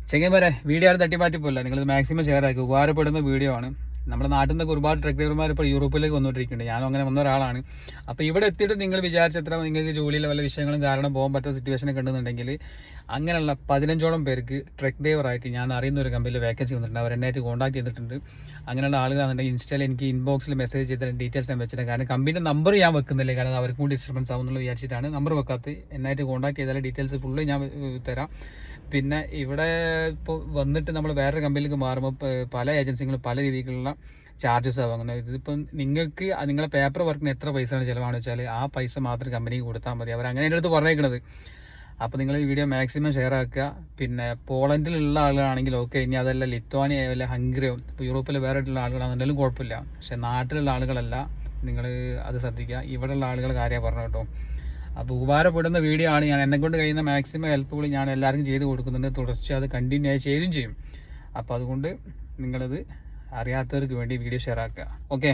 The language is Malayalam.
ചെങ്ങന്മാരെ വീഡിയോ ആണ് തട്ടിമാറ്റിപ്പോല്ല, നിങ്ങളിത് മാക്സിമം ഷെയർ ആക്കി. ഉപകാരപ്പെടുന്ന വീഡിയോ ആണ്. നമ്മുടെ നാട്ടിൽ നിന്നൊക്കെ ഒരുപാട് ട്രക്ക് ഡ്രൈവർമാർ ഇപ്പോൾ യൂറോപ്പിലേക്ക് വന്നുകൊണ്ടിരിക്കുന്നുണ്ട്. ഞാനും അങ്ങനെ വന്ന ഒരാളാണ്. അപ്പോൾ ഇവിടെ എത്തിയിട്ട് നിങ്ങൾ വിചാരിച്ചത്ര നിങ്ങൾക്ക് ജോലിയിലെ വല്ല വിഷയങ്ങളും കാരണം പോകാൻ പറ്റുന്ന സിറ്റുവേഷനൊക്കെ ഉണ്ടെന്നുണ്ടെങ്കിൽ അങ്ങനെയുള്ള 15ഓളം പേർക്ക് ട്രക്ക് ഡ്രൈവറായിട്ട് ഞാൻ അറിയുന്ന ഒരു കമ്പനിയിൽ വേക്കൻസി വന്നിട്ടുണ്ട്. അവർ എന്നെ ആയിട്ട് കോൺടാക്ട് ചെയ്തിട്ടുണ്ട്. അങ്ങനെയുള്ള ആളുകളാണെന്നുണ്ടെങ്കിൽ ഇൻസ്റ്റയിൽ എനിക്ക് ഇൻബോക്സിൽ മെസ്സേജ് ചെയ്ത ഡീറ്റെയിൽസ് ഞാൻ വെച്ചിട്ടുണ്ട്. കാരണം കമ്പനിയുടെ നമ്പർ ഞാൻ വെക്കുന്നില്ല, കാരണം അവർക്കും കൂടി ഡിസ്റ്റർബൻസ് ആവുമെന്നുള്ള വിചാരിച്ചിട്ടാണ് നമ്പർ വെക്കാത്തത്. എന്നായിട്ട് കോൺടാക്ട് ചെയ്താൽ ഡീറ്റെയിൽസ് ഫുള്ള് ഞാൻ തരാം. പിന്നെ ഇവിടെ ഇപ്പോൾ വന്നിട്ട് നമ്മൾ വേറൊരു കമ്പനിയിലേക്ക് മാറുമ്പോൾ പല ഏജൻസികളും പല രീതിയിലുള്ള ചാർജസ് വാങ്ങുന്നത്. ഇതിപ്പം നിങ്ങൾക്ക് നിങ്ങളെ പേപ്പർ വർക്കിന് എത്ര പൈസയാണ് ചിലവാണെന്ന് വെച്ചാൽ ആ പൈസ മാത്രം കമ്പനിക്ക് കൊടുത്താൽ മതി. അവർ അങ്ങനെ എൻ്റെ അടുത്ത് പറഞ്ഞേക്കണത്. അപ്പോൾ നിങ്ങൾ ഈ വീഡിയോ മാക്സിമം ഷെയർ ആക്കുക. പിന്നെ പോളണ്ടിലുള്ള ആളുകളാണെങ്കിൽ ഓക്കെ, ഇനി അതല്ല ലിത്വാനിയ അല്ല ഹംഗറിയോ ഇപ്പോൾ യൂറോപ്പിൽ വേറെ ഉള്ള ആളുകളാണെന്നുണ്ടെങ്കിലും കുഴപ്പമില്ല. പക്ഷേ നാട്ടിലുള്ള ആളുകളല്ല, നിങ്ങൾ അത് ശ്രദ്ധിക്കുക. ഇവിടെയുള്ള ആളുകൾ കാര്യമാണ് പറഞ്ഞു കേട്ടോ. അപ്പോൾ ഉപകാരപ്പെടുന്ന വീഡിയോ ആണ്. ഞാൻ എന്നെക്കൊണ്ട് കഴിയുന്ന മാക്സിമം ഹെൽപ്പുകൾ ഞാൻ എല്ലാവർക്കും ചെയ്ത് കൊടുക്കുന്നുണ്ട്. തുടർച്ച അത് കണ്ടിന്യൂ ആയി ചെയ്യും. അപ്പോൾ അതുകൊണ്ട് നിങ്ങളത് അറിയാത്തവർക്ക് വേണ്ടി വീഡിയോ ഷെയർ ആക്കുക. ഓക്കെ.